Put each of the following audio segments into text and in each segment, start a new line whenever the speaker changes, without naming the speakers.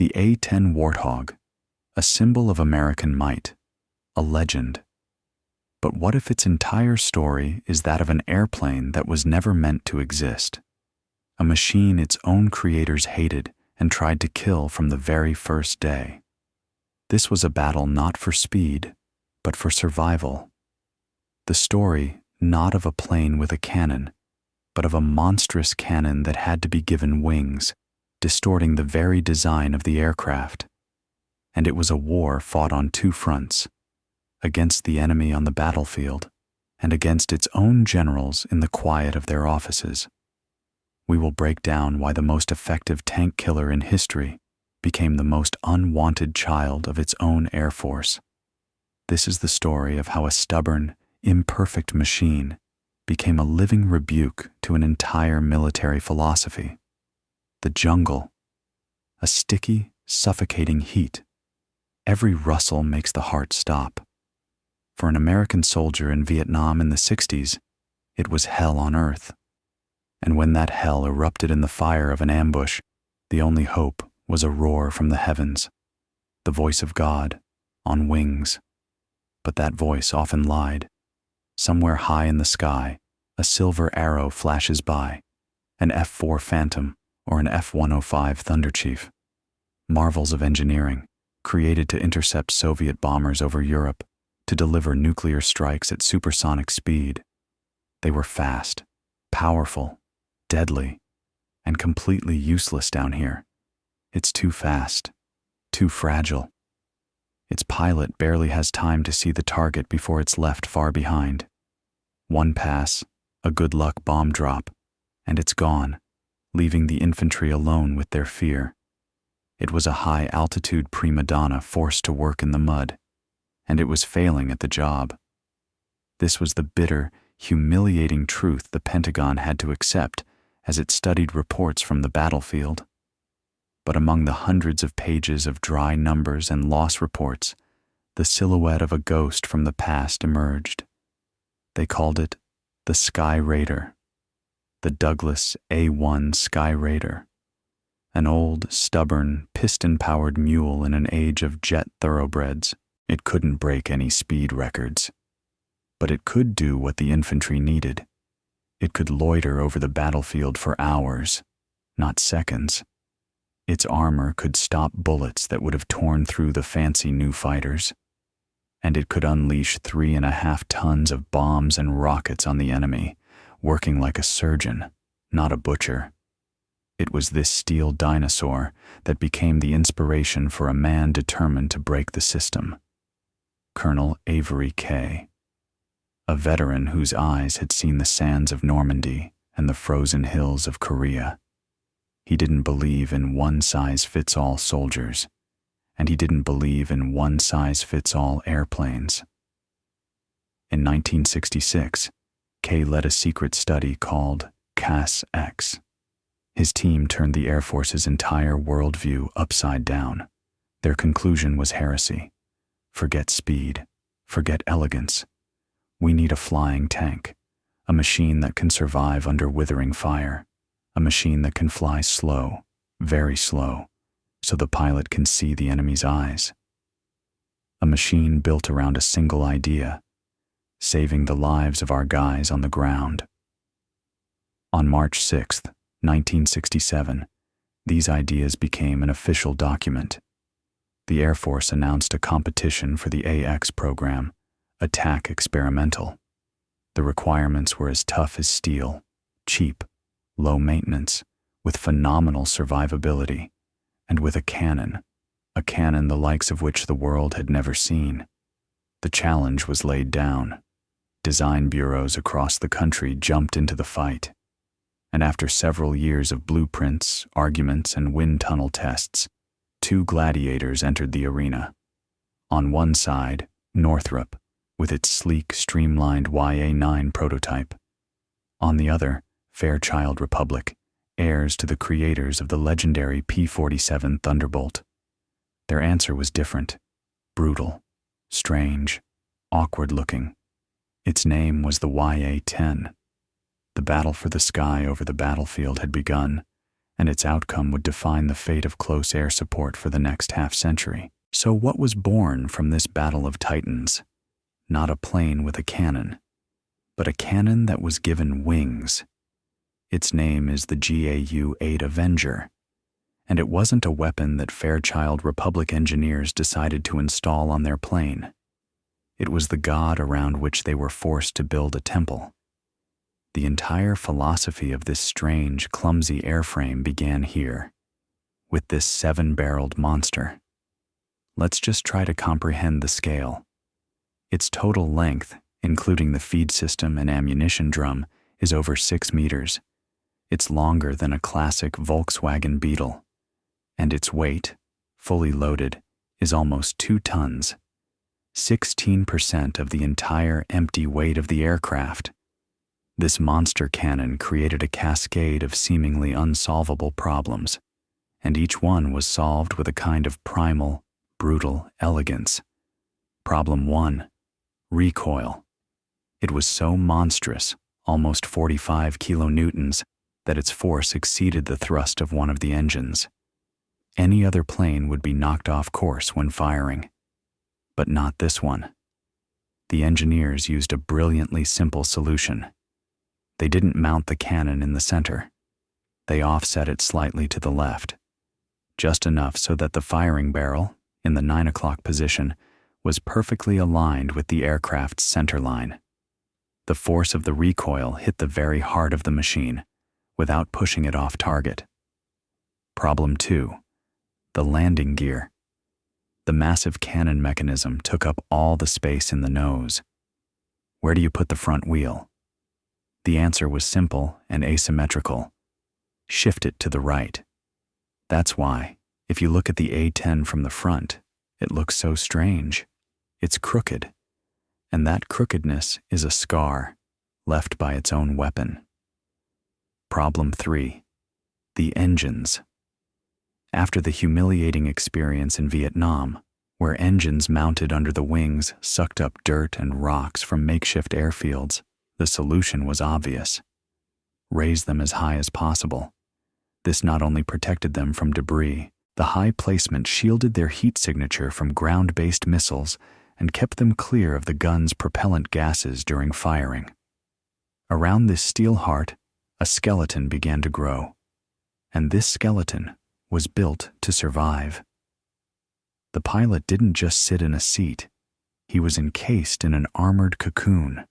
The A-10 Warthog, a symbol of American might, a legend. But what if its entire story is that of an airplane that was never meant to exist? A machine its own creators hated and tried to kill from the very first day. This was a battle not for speed, but for survival. The story not of a plane with a cannon, but of a monstrous cannon that had to be given wings, distorting the very design of the aircraft. And it was a war fought on two fronts, against the enemy on the battlefield and against its own generals in the quiet of their offices. We will break down why the most effective tank killer in history became the most unwanted child of its own Air Force. This is the story of how a stubborn, imperfect machine became a living rebuke to an entire military philosophy. The jungle, a sticky, suffocating heat. Every rustle makes the heart stop. For an American soldier in Vietnam in the 60s, it was hell on earth. And when that hell erupted in the fire of an ambush, the only hope was a roar from the heavens, the voice of God, on wings. But that voice often lied. Somewhere high in the sky, a silver arrow flashes by, an F-4 Phantom or an F-105 Thunderchief. Marvels of engineering, created to intercept Soviet bombers over Europe, to deliver nuclear strikes at supersonic speed. They were fast, powerful, deadly, and completely useless down here. It's too fast, too fragile. Its pilot barely has time to see the target before it's left far behind. One pass, a good luck bomb drop, and it's gone, leaving the infantry alone with their fear. It was a high-altitude prima donna forced to work in the mud, and it was failing at the job. This was the bitter, humiliating truth the Pentagon had to accept as it studied reports from the battlefield. But among the hundreds of pages of dry numbers and loss reports, the silhouette of a ghost from the past emerged. They called it the Sky Raider, the Douglas A-1 Sky Raider, an old, stubborn, piston-powered mule in an age of jet thoroughbreds. It couldn't break any speed records, but it could do what the infantry needed. It could loiter over the battlefield for hours, not seconds. Its armor could stop bullets that would have torn through the fancy new fighters, and it could unleash 3.5 tons of bombs and rockets on the enemy, working like a surgeon, not a butcher. It was this steel dinosaur that became the inspiration for a man determined to break the system. Colonel Avery K., a veteran whose eyes had seen the sands of Normandy and the frozen hills of Korea. He didn't believe in one-size-fits-all soldiers, and he didn't believe in one-size-fits-all airplanes. In 1966, K led a secret study called CAS-X. His team turned the Air Force's entire worldview upside down. Their conclusion was heresy. Forget speed. Forget elegance. We need a flying tank, a machine that can survive under withering fire, a machine that can fly slow, very slow, so the pilot can see the enemy's eyes. A machine built around a single idea, saving the lives of our guys on the ground. On March 6, 1967, these ideas became an official document. The Air Force announced a competition for the AX program, Attack Experimental. The requirements were as tough as steel, cheap, low maintenance, with phenomenal survivability, and with a cannon the likes of which the world had never seen. The challenge was laid down. Design bureaus across the country jumped into the fight, and after several years of blueprints, arguments, and wind tunnel tests, 2 gladiators entered the arena. On one side, Northrop, with its sleek, streamlined YA-9 prototype. On the other, Fairchild Republic, heirs to the creators of the legendary P-47 Thunderbolt. Their answer was different, brutal, strange, awkward-looking. Its name was the YA-10. The battle for the sky over the battlefield had begun, and its outcome would define the fate of close air support for the next half-century. So what was born from this battle of titans? Not a plane with a cannon, but a cannon that was given wings. Its name is the GAU-8 Avenger, and it wasn't a weapon that Fairchild Republic engineers decided to install on their plane. It was the god around which they were forced to build a temple. The entire philosophy of this strange, clumsy airframe began here, with this 7-barreled monster. Let's just try to comprehend the scale. Its total length, including the feed system and ammunition drum, is over 6 meters. It's longer than a classic Volkswagen Beetle. And its weight, fully loaded, is almost 2 tons. 16% of the entire empty weight of the aircraft. This monster cannon created a cascade of seemingly unsolvable problems, and each one was solved with a kind of primal, brutal elegance. Problem 1. Recoil. It was so monstrous, almost 45 kilonewtons, that its force exceeded the thrust of one of the engines. Any other plane would be knocked off course when firing, but not this one. The engineers used a brilliantly simple solution. They didn't mount the cannon in the center. They offset it slightly to the left, just enough so that the firing barrel, in the 9 o'clock position, was perfectly aligned with the aircraft's center line. The force of the recoil hit the very heart of the machine, without pushing it off target. Problem 2. The landing gear. The massive cannon mechanism took up all the space in the nose. Where do you put the front wheel? The answer was simple and asymmetrical. Shift it to the right. That's why, if you look at the A-10 from the front, it looks so strange. It's crooked, and that crookedness is a scar left by its own weapon. Problem 3. The engines. After the humiliating experience in Vietnam, where engines mounted under the wings sucked up dirt and rocks from makeshift airfields, the solution was obvious. Raise them as high as possible. This not only protected them from debris, the high placement shielded their heat signature from ground-based missiles and kept them clear of the gun's propellant gases during firing. Around this steel heart, a skeleton began to grow, and this skeleton was built to survive. The pilot didn't just sit in a seat. He was encased in an armored cocoon,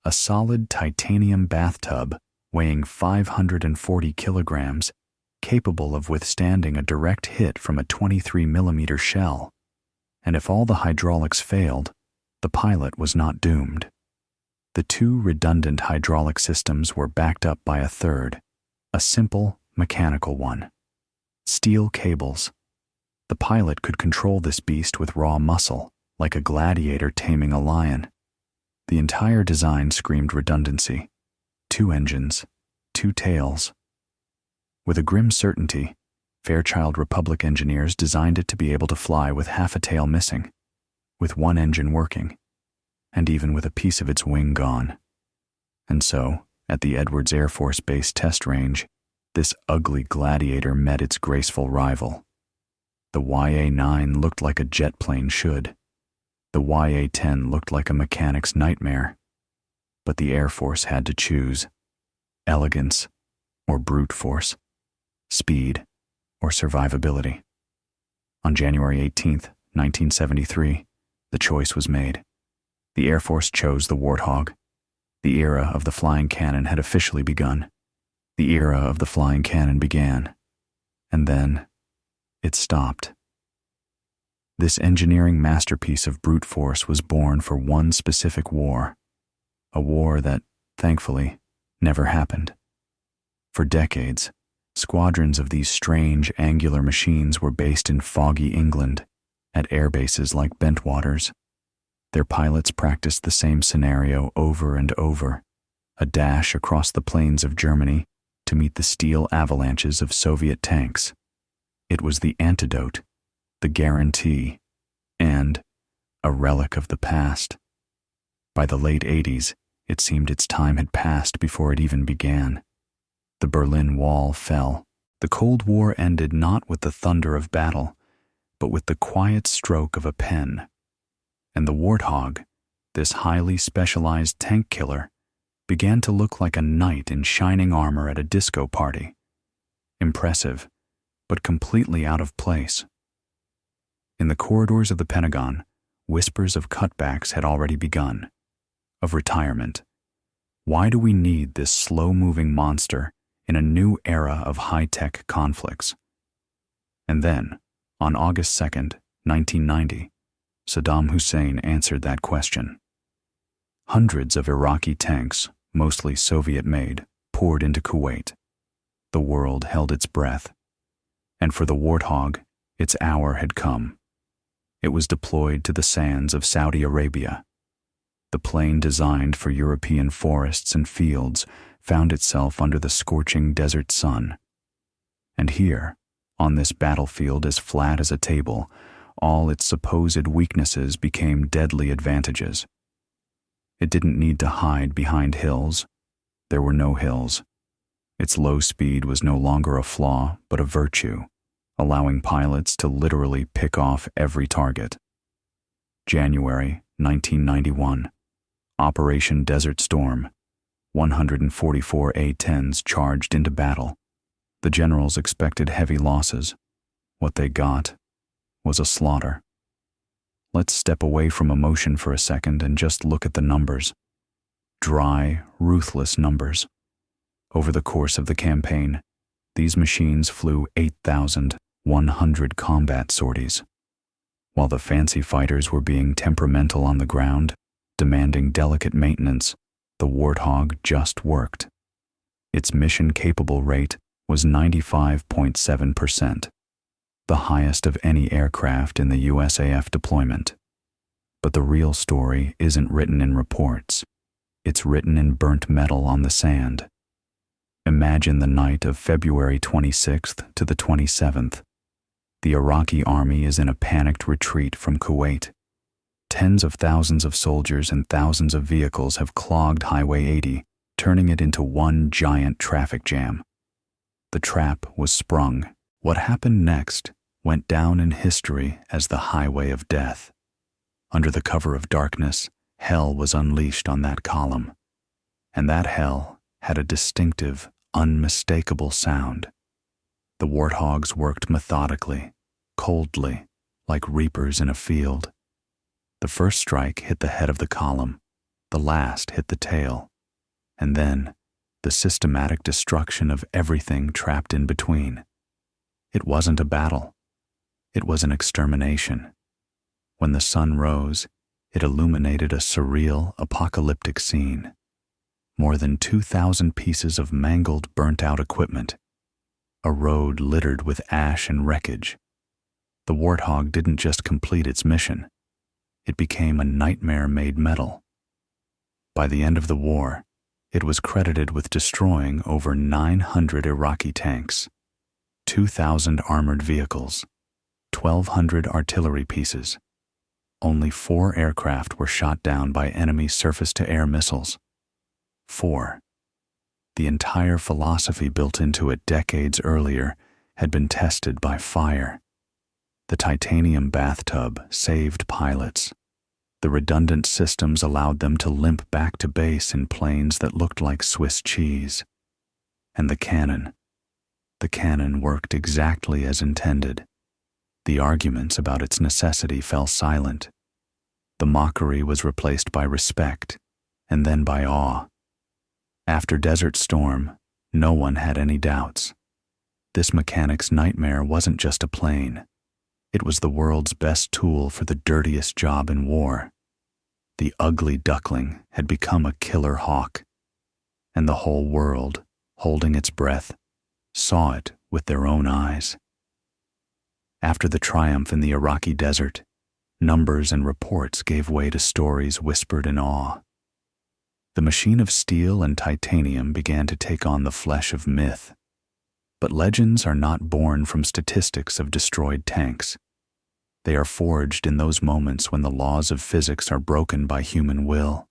a solid titanium bathtub weighing 540 kilograms, capable of withstanding a direct hit from a 23mm shell. And if all the hydraulics failed, the pilot was not doomed. The 2 redundant hydraulic systems were backed up by a third, a simple mechanical one. Steel cables. The pilot could control this beast with raw muscle, like a gladiator taming a lion. The entire design screamed redundancy. 2 engines, 2 tails. With a grim certainty, Fairchild Republic engineers designed it to be able to fly with half a tail missing, with 1 engine working, and even with a piece of its wing gone. And so, at the Edwards Air Force Base test range, this ugly gladiator met its graceful rival. The YA-9 looked like a jet plane should. The YA-10 looked like a mechanic's nightmare. But the Air Force had to choose: elegance or brute force, speed or survivability. On January 18, 1973, the choice was made. The Air Force chose the Warthog. The era of the flying cannon had officially begun. The era of the flying cannon began, and then it stopped. This engineering masterpiece of brute force was born for one specific war, a war that, thankfully, never happened. For decades, squadrons of these strange angular machines were based in foggy England, at air bases like Bentwaters. Their pilots practiced the same scenario over and over, a dash across the plains of Germany to meet the steel avalanches of Soviet tanks. It was the antidote, the guarantee, and a relic of the past. By the late 80s, it seemed its time had passed before it even began. The Berlin Wall fell, The Cold War ended not with the thunder of battle, but with the quiet stroke of a pen. And the Warthog, this highly specialized tank killer, began to look like a knight in shining armor at a disco party. Impressive, but completely out of place. In the corridors of the Pentagon, whispers of cutbacks had already begun, of retirement. Why do we need this slow-moving monster in a new era of high-tech conflicts? And then, on August 2nd, 1990, Saddam Hussein answered that question. Hundreds of Iraqi tanks, mostly Soviet-made, poured into Kuwait. The world held its breath. And for the Warthog, its hour had come. It was deployed to the sands of Saudi Arabia. The plane designed for European forests and fields found itself under the scorching desert sun. And here, on this battlefield as flat as a table, all its supposed weaknesses became deadly advantages. It didn't need to hide behind hills. There were no hills. Its low speed was no longer a flaw, but a virtue, allowing pilots to literally pick off every target. January 1991. Operation Desert Storm. 144 A-10s charged into battle. The generals expected heavy losses. What they got was a slaughter. Let's step away from emotion for a second and just look at the numbers. Dry, ruthless numbers. Over the course of the campaign, these machines flew 8,100 combat sorties. While the fancy fighters were being temperamental on the ground, demanding delicate maintenance, the Warthog just worked. Its mission-capable rate was 95.7%, the highest of any aircraft in the USAF deployment. But the real story isn't written in reports. It's written in burnt metal on the sand. Imagine the night of February 26th to the 27th. The Iraqi army is in a panicked retreat from Kuwait. Tens of thousands of soldiers and thousands of vehicles have clogged Highway 80, turning it into one giant traffic jam. The trap was sprung. What happened next went down in history as the highway of death. Under the cover of darkness, hell was unleashed on that column. And that hell had a distinctive, unmistakable sound. The Warthogs worked methodically, coldly, like reapers in a field. The first strike hit the head of the column, the last hit the tail, and then the systematic destruction of everything trapped in between. It wasn't a battle. It was an extermination. When the sun rose, it illuminated a surreal, apocalyptic scene. More than 2,000 pieces of mangled, burnt-out equipment. A road littered with ash and wreckage. The Warthog didn't just complete its mission. It became a nightmare made metal. By the end of the war, it was credited with destroying over 900 Iraqi tanks, 2,000 armored vehicles, 1,200 artillery pieces. Only 4 aircraft were shot down by enemy surface-to-air missiles. 4. The entire philosophy built into it decades earlier had been tested by fire. The titanium bathtub saved pilots. The redundant systems allowed them to limp back to base in planes that looked like Swiss cheese. And the cannon worked exactly as intended. The arguments about its necessity fell silent. The mockery was replaced by respect, and then by awe. After Desert Storm, no one had any doubts. This mechanic's nightmare wasn't just a plane. It was the world's best tool for the dirtiest job in war. The ugly duckling had become a killer hawk, and the whole world, holding its breath, saw it with their own eyes. After the triumph in the Iraqi desert, numbers and reports gave way to stories whispered in awe. The machine of steel and titanium began to take on the flesh of myth. But legends are not born from statistics of destroyed tanks. They are forged in those moments when the laws of physics are broken by human will.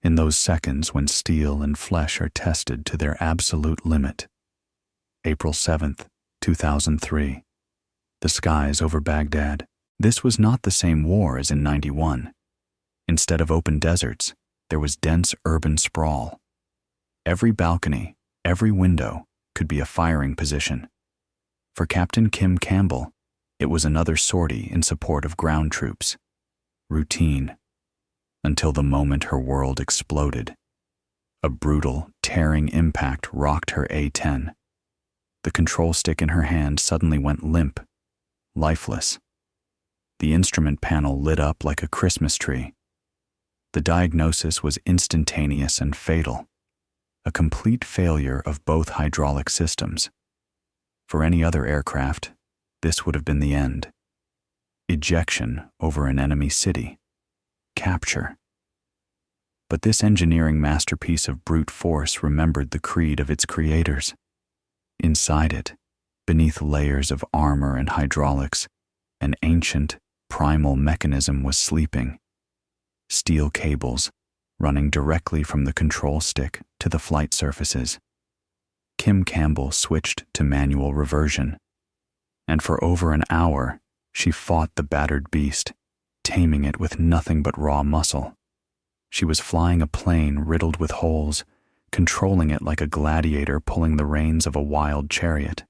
In those seconds when steel and flesh are tested to their absolute limit. April 7th, 2003. The skies over Baghdad. This was not the same war as in 91. Instead of open deserts, there was dense urban sprawl. Every balcony, every window could be a firing position. For Captain Kim Campbell, it was another sortie in support of ground troops. Routine. Until the moment her world exploded. A brutal, tearing impact rocked her A-10. The control stick in her hand suddenly went limp, lifeless. The instrument panel lit up like a Christmas tree. The diagnosis was instantaneous and fatal. A complete failure of both hydraulic systems. For any other aircraft, this would have been the end. Ejection over an enemy city. Capture. But this engineering masterpiece of brute force remembered the creed of its creators. Inside it, beneath layers of armor and hydraulics, an ancient, primal mechanism was sleeping. Steel cables running directly from the control stick to the flight surfaces. Kim Campbell switched to manual reversion, and for over an hour, she fought the battered beast, taming it with nothing but raw muscle. She was flying a plane riddled with holes, controlling it like a gladiator pulling the reins of a wild chariot.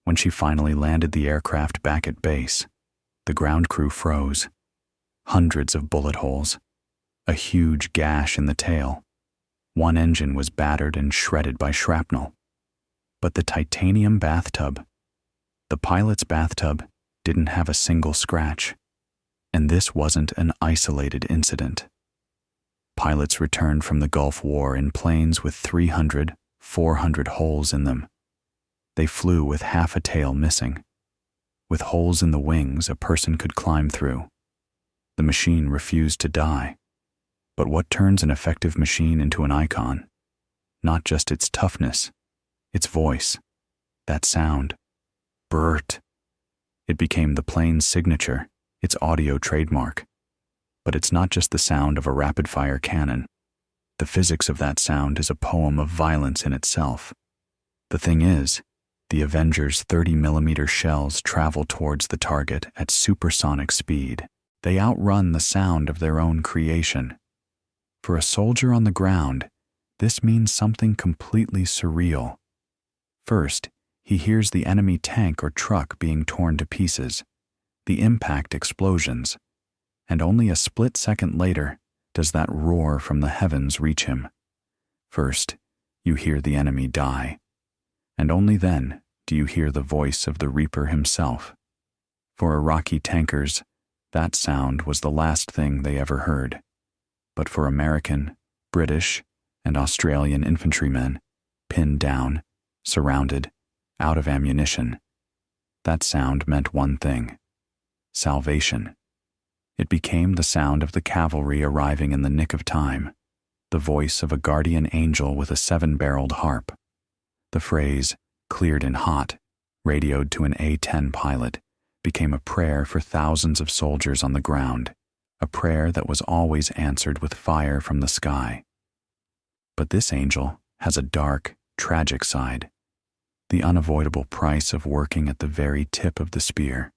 When she finally landed the aircraft back at base, the ground crew froze. Hundreds of bullet holes, a huge gash in the tail. One engine was battered and shredded by shrapnel. But the titanium bathtub, the pilot's bathtub, didn't have a single scratch. And this wasn't an isolated incident. Pilots returned from the Gulf War in planes with 300, 400 holes in them. They flew with half a tail missing. With holes in the wings a person could climb through. The machine refused to die. But what turns an effective machine into an icon? Not just its toughness, its voice, that sound. Brrrrt. It became the plane's signature, its audio trademark. But it's not just the sound of a rapid-fire cannon. The physics of that sound is a poem of violence in itself. The thing is, the Avenger's 30mm shells travel towards the target at supersonic speed. They outrun the sound of their own creation. For a soldier on the ground, this means something completely surreal. First, he hears the enemy tank or truck being torn to pieces, the impact explosions, and only a split second later does that roar from the heavens reach him. First, you hear the enemy die, and only then do you hear the voice of the Reaper himself. For Iraqi tankers, that sound was the last thing they ever heard. But for American, British, and Australian infantrymen, pinned down, surrounded, out of ammunition, that sound meant one thing: salvation. It became the sound of the cavalry arriving in the nick of time, the voice of a guardian angel with a 7-barreled harp. The phrase, "cleared and hot," radioed to an A-10 pilot, became a prayer for thousands of soldiers on the ground, a prayer that was always answered with fire from the sky. But this angel has a dark, tragic side, the unavoidable price of working at the very tip of the spear.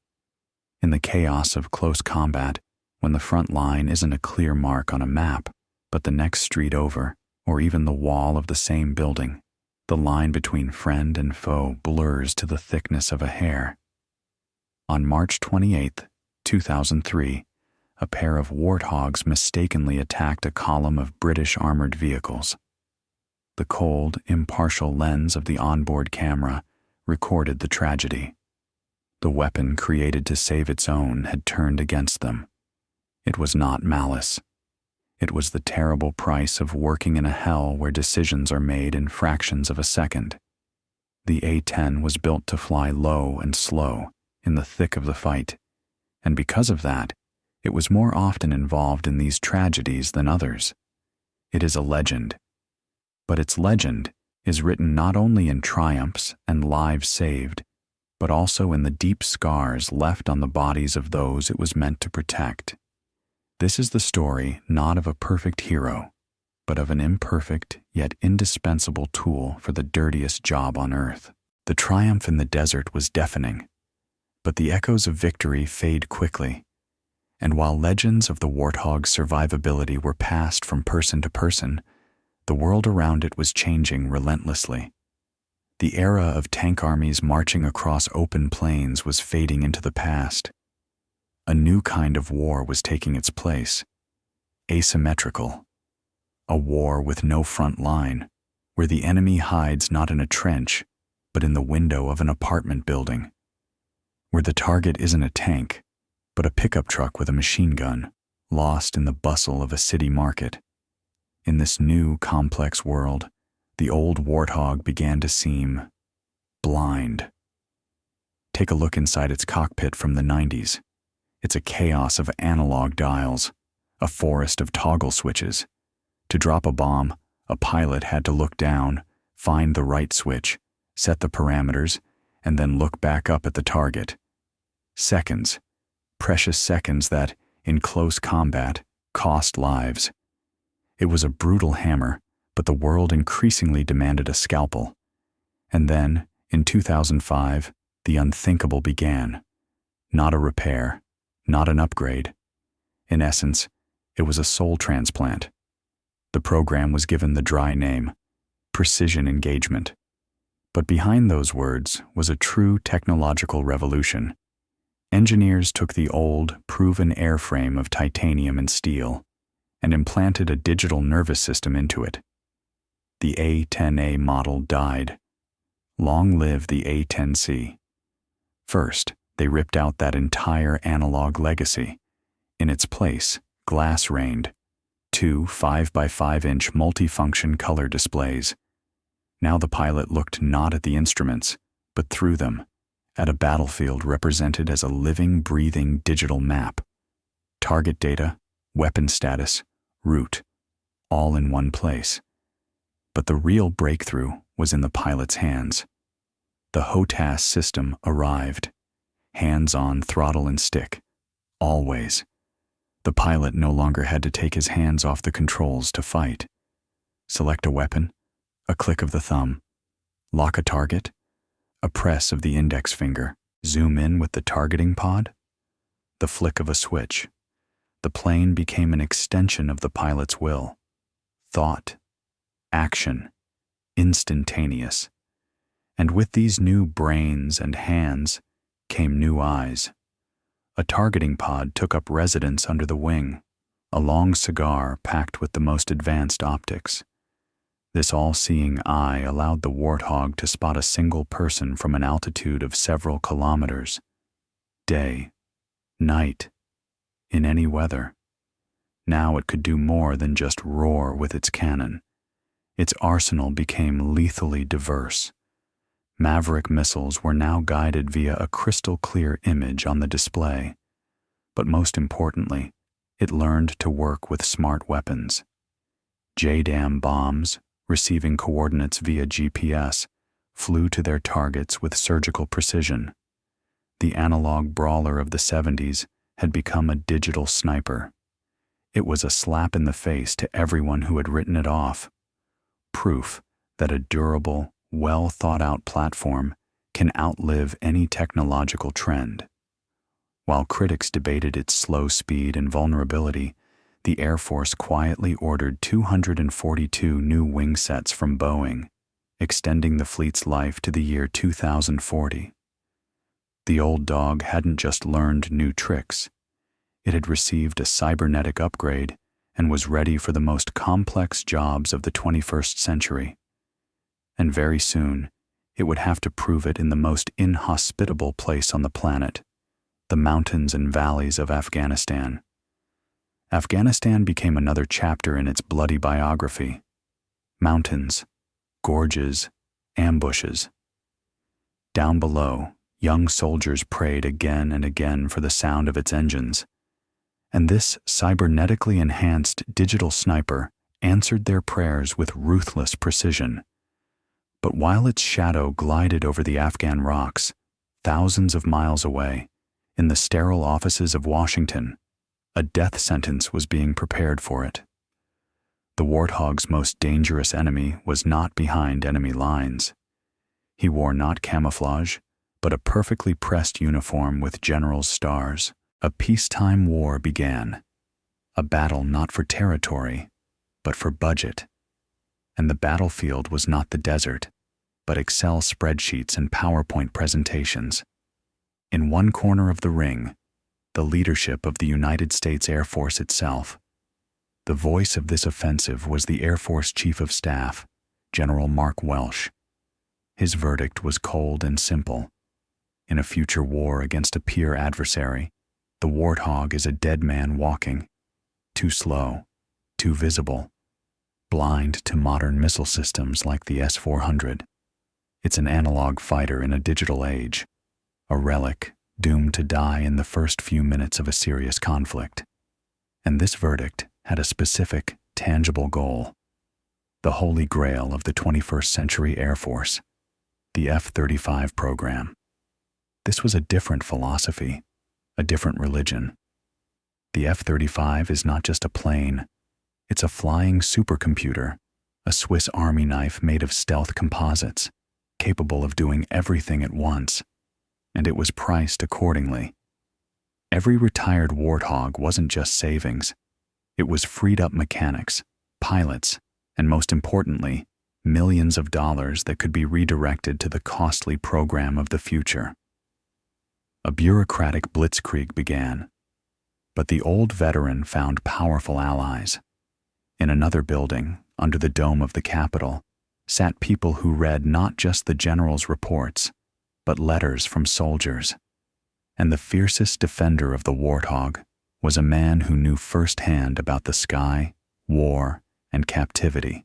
In the chaos of close combat, when the front line isn't a clear mark on a map, but the next street over, or even the wall of the same building, the line between friend and foe blurs to the thickness of a hair. On March 28, 2003, a pair of Warthogs mistakenly attacked a column of British armored vehicles. The cold, impartial lens of the onboard camera recorded the tragedy. The weapon created to save its own had turned against them. It was not malice. It was the terrible price of working in a hell where decisions are made in fractions of a second. The A-10 was built to fly low and slow, in the thick of the fight, and because of that, it was more often involved in these tragedies than others. It is a legend. But its legend is written not only in triumphs and lives saved, but also in the deep scars left on the bodies of those it was meant to protect. This is the story not of a perfect hero, but of an imperfect yet indispensable tool for the dirtiest job on earth. The triumph in the desert was deafening, but the echoes of victory fade quickly, and while legends of the Warthog's survivability were passed from person to person, the world around it was changing relentlessly. The era of tank armies marching across open plains was fading into the past. A new kind of war was taking its place, asymmetrical, a war with no front line, where the enemy hides not in a trench, but in the window of an apartment building, where the target isn't a tank, but a pickup truck with a machine gun, lost in the bustle of a city market. In this new, complex world, the old Warthog began to seem blind. Take a look inside its cockpit from the 90s. It's a chaos of analog dials, a forest of toggle switches. To drop a bomb, a pilot had to look down, find the right switch, set the parameters, and then look back up at the target. Seconds, precious seconds that, in close combat, cost lives. It was a brutal hammer, but the world increasingly demanded a scalpel. And then, in 2005, the unthinkable began. Not a repair, not an upgrade. In essence, it was a soul transplant. The program was given the dry name, precision engagement. But behind those words was a true technological revolution. Engineers took the old, proven airframe of titanium and steel and implanted a digital nervous system into it. The A-10A model died. Long live the A-10C. First, they ripped out that entire analog legacy. In its place, glass reigned. 2 5x5-inch multifunction color displays. Now the pilot looked not at the instruments, but through them, at a battlefield represented as a living, breathing digital map. Target data, weapon status, route, all in one place. But the real breakthrough was in the pilot's hands. The HOTAS system arrived. Hands-on throttle and stick. Always. The pilot no longer had to take his hands off the controls to fight. Select a weapon, a click of the thumb. Lock a target, a press of the index finger. Zoom in with the targeting pod, the flick of a switch. The plane became an extension of the pilot's will. Thought, action, instantaneous. And with these new brains and hands came new eyes. A targeting pod took up residence under the wing, a long cigar packed with the most advanced optics. This all-seeing eye allowed the Warthog to spot a single person from an altitude of several kilometers. Day, night, in any weather. Now it could do more than just roar with its cannon. Its arsenal became lethally diverse. Maverick missiles were now guided via a crystal-clear image on the display. But most importantly, it learned to work with smart weapons. JDAM bombs, receiving coordinates via GPS, flew to their targets with surgical precision. The analog brawler of the 70s had become a digital sniper. It was a slap in the face to everyone who had written it off. Proof that a durable, well-thought-out platform can outlive any technological trend. While critics debated its slow speed and vulnerability, the Air Force quietly ordered 242 new wing sets from Boeing, extending the fleet's life to the year 2040. The old dog hadn't just learned new tricks. It had received a cybernetic upgrade and was ready for the most complex jobs of the 21st century. And very soon, it would have to prove it in the most inhospitable place on the planet, the mountains and valleys of Afghanistan. Afghanistan became another chapter in its bloody biography. Mountains, gorges, ambushes. Down below, young soldiers prayed again and again for the sound of its engines. And this cybernetically enhanced digital sniper answered their prayers with ruthless precision. But while its shadow glided over the Afghan rocks, thousands of miles away, in the sterile offices of Washington, a death sentence was being prepared for it. The Warthog's most dangerous enemy was not behind enemy lines. He wore not camouflage, but a perfectly pressed uniform with general's stars. A peacetime war began. A battle not for territory, but for budget. And the battlefield was not the desert, but Excel spreadsheets and PowerPoint presentations. In one corner of the ring, the leadership of the United States Air Force itself. The voice of this offensive was the Air Force Chief of Staff, General Mark Welsh. His verdict was cold and simple. In a future war against a peer adversary, the Warthog is a dead man walking, too slow, too visible, blind to modern missile systems like the S-400. It's an analog fighter in a digital age, a relic doomed to die in the first few minutes of a serious conflict. And this verdict had a specific, tangible goal: the holy grail of the 21st century Air Force, the F-35 program. This was a different philosophy, a different religion. The F-35 is not just a plane, it's a flying supercomputer, a Swiss Army knife made of stealth composites, capable of doing everything at once, and it was priced accordingly. Every retired Warthog wasn't just savings, it was freed up mechanics, pilots, and most importantly, millions of dollars that could be redirected to the costly program of the future. A bureaucratic blitzkrieg began, but the old veteran found powerful allies. In another building, under the dome of the Capitol, sat people who read not just the general's reports, but letters from soldiers. And the fiercest defender of the Warthog was a man who knew firsthand about the sky, war, and captivity: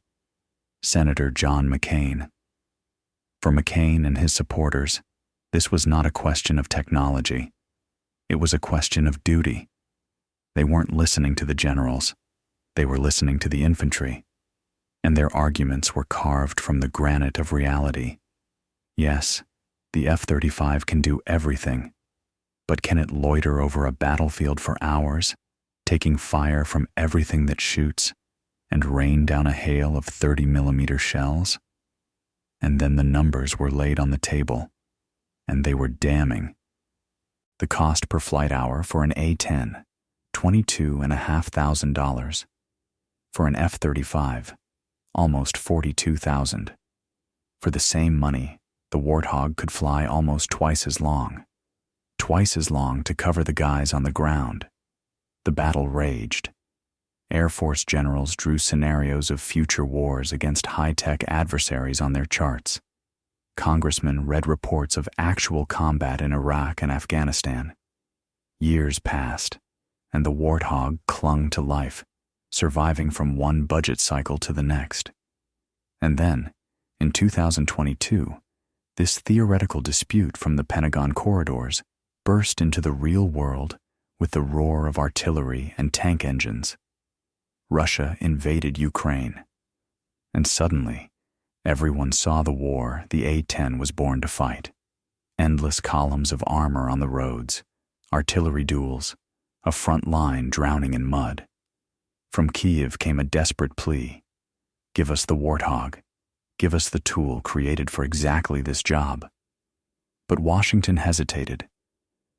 Senator John McCain. For McCain and his supporters, this was not a question of technology. It was a question of duty. They weren't listening to the generals. They were listening to the infantry. And their arguments were carved from the granite of reality. Yes, the F-35 can do everything, but can it loiter over a battlefield for hours, taking fire from everything that shoots, and rain down a hail of 30mm shells? And then the numbers were laid on the table, and they were damning. The cost per flight hour for an A-10, $22,500. For an F-35, almost $42,000. For the same money, the Warthog could fly almost twice as long to cover the guys on the ground. The battle raged. Air Force generals drew scenarios of future wars against high-tech adversaries on their charts. Congressmen read reports of actual combat in Iraq and Afghanistan. Years passed, and the Warthog clung to life, surviving from one budget cycle to the next. And then, in 2022, this theoretical dispute from the Pentagon corridors burst into the real world with the roar of artillery and tank engines. Russia invaded Ukraine. And suddenly, everyone saw the war the A-10 was born to fight. Endless columns of armor on the roads, artillery duels, a front line drowning in mud. From Kyiv came a desperate plea: give us the Warthog. Give us the tool created for exactly this job. But Washington hesitated.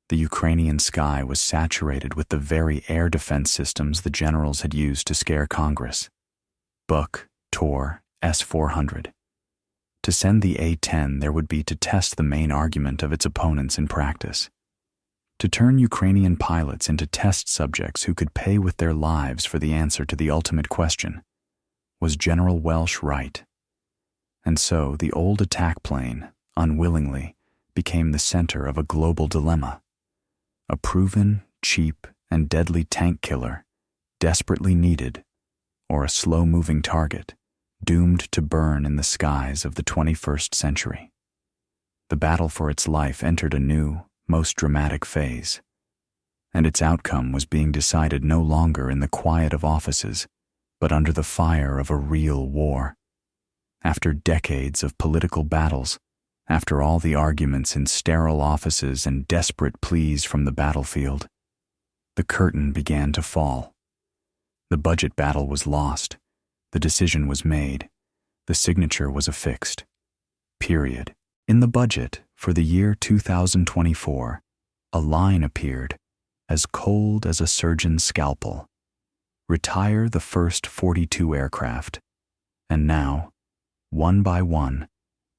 The Ukrainian sky was saturated with the very air defense systems the generals had used to scare Congress: Buk, Tor, S-400. To send the A-10, there would be to test the main argument of its opponents in practice. To turn Ukrainian pilots into test subjects who could pay with their lives for the answer to the ultimate question: was General Welsh right? And so the old attack plane, unwillingly, became the center of a global dilemma. A proven, cheap, and deadly tank killer, desperately needed, or a slow-moving target, doomed to burn in the skies of the 21st century. The battle for its life entered a new, most dramatic phase, and its outcome was being decided no longer in the quiet of offices, but under the fire of a real war. After decades of political battles, after all the arguments in sterile offices and desperate pleas from the battlefield, the curtain began to fall. The budget battle was lost. The decision was made. The signature was affixed. Period. In the budget for the year 2024, a line appeared, as cold as a surgeon's scalpel. Retire the first 42 aircraft. And now, one by one,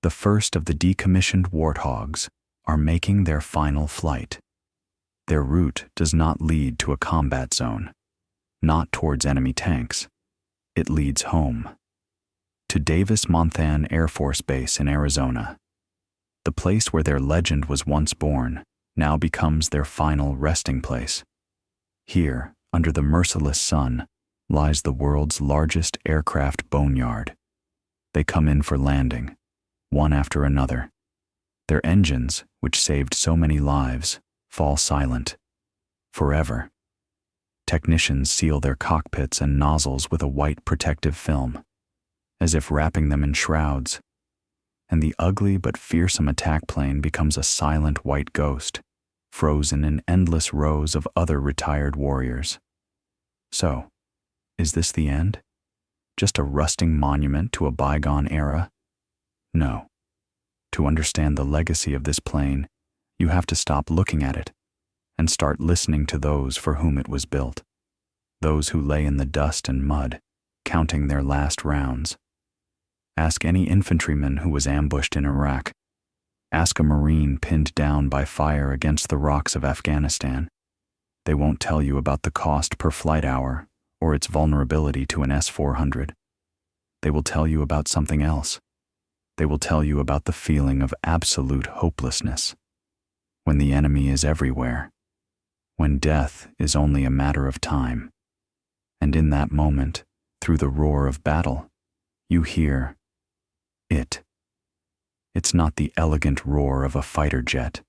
the first of the decommissioned Warthogs are making their final flight. Their route does not lead to a combat zone, not towards enemy tanks. It leads home, to Davis-Monthan Air Force Base in Arizona. The place where their legend was once born now becomes their final resting place. Here, under the merciless sun, lies the world's largest aircraft boneyard. They come in for landing, one after another. Their engines, which saved so many lives, fall silent, forever. Technicians seal their cockpits and nozzles with a white protective film, as if wrapping them in shrouds, and the ugly but fearsome attack plane becomes a silent white ghost, frozen in endless rows of other retired warriors. So, is this the end? Just a rusting monument to a bygone era? No. To understand the legacy of this plane, you have to stop looking at it and start listening to those for whom it was built, those who lay in the dust and mud, counting their last rounds. Ask any infantryman who was ambushed in Iraq. Ask a Marine pinned down by fire against the rocks of Afghanistan. They won't tell you about the cost per flight hour or its vulnerability to an S-400. They will tell you about something else. They will tell you about the feeling of absolute hopelessness, when the enemy is everywhere, when death is only a matter of time. And in that moment, through the roar of battle, you hear it. It's not the elegant roar of a fighter jet.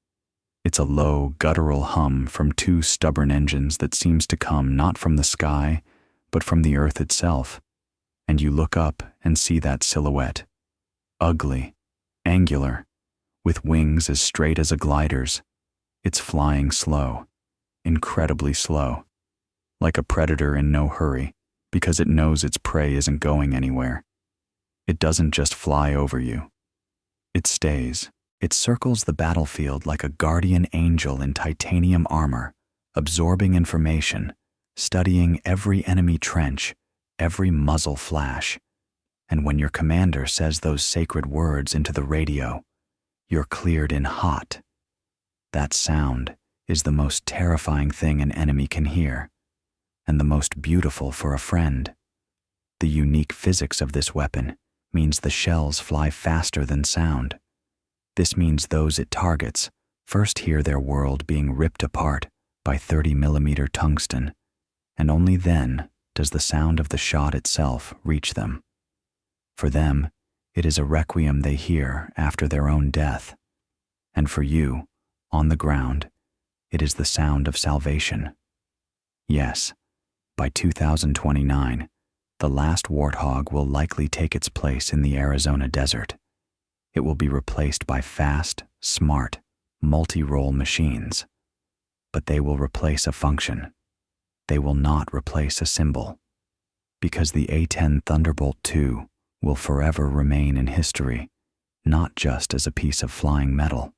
It's a low, guttural hum from two stubborn engines that seems to come not from the sky, but from the earth itself. And you look up and see that silhouette, ugly, angular, with wings as straight as a glider's. It's flying slow, incredibly slow, like a predator in no hurry, because it knows its prey isn't going anywhere. It doesn't just fly over you. It stays. It circles the battlefield like a guardian angel in titanium armor, absorbing information, studying every enemy trench, every muzzle flash. And when your commander says those sacred words into the radio, you're cleared in hot. That sound is the most terrifying thing an enemy can hear, and the most beautiful for a friend. The unique physics of this weapon means the shells fly faster than sound. This means those it targets first hear their world being ripped apart by 30mm tungsten, and only then does the sound of the shot itself reach them. For them, it is a requiem they hear after their own death. And for you, on the ground, it is the sound of salvation. Yes, by 2029, the last Warthog will likely take its place in the Arizona desert. It will be replaced by fast, smart, multi-role machines. But they will replace a function. They will not replace a symbol. Because the A-10 Thunderbolt II will forever remain in history, not just as a piece of flying metal.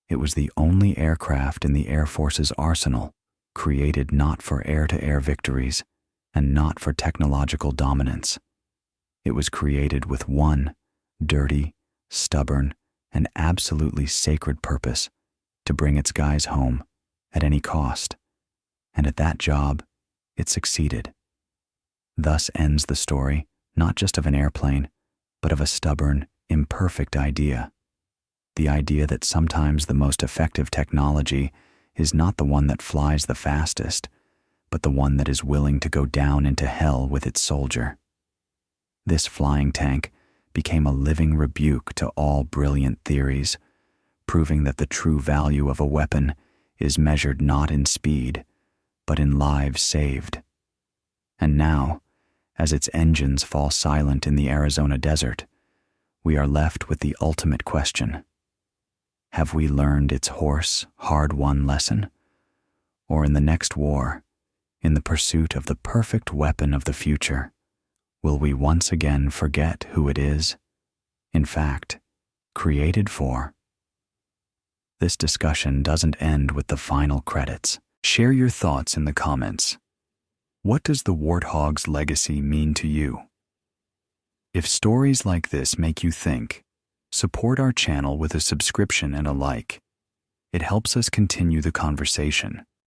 It was the only aircraft in the Air Force's arsenal created not for air-to-air victories and not for technological dominance. It was created with one dirty, stubborn, and absolutely sacred purpose: to bring its guys home at any cost. And at that job, it succeeded. Thus ends the story, not just of an airplane, but of a stubborn, imperfect idea. The idea that sometimes the most effective technology is not the one that flies the fastest, but the one that is willing to go down into hell with its soldier. This flying tank became a living rebuke to all brilliant theories, proving that the true value of a weapon is measured not in speed, but in lives saved. And now, as its engines fall silent in the Arizona desert, we are left with the ultimate question. Have we learned its hoarse, hard-won lesson? Or in the next war, in the pursuit of the perfect weapon of the future, will we once again forget who it is? In fact, Created for. This discussion doesn't end with the final credits. Share your thoughts in the comments. What does the Warthog's legacy mean to you? If stories like this make you think, support our channel with a subscription and a like. It helps us continue the conversation.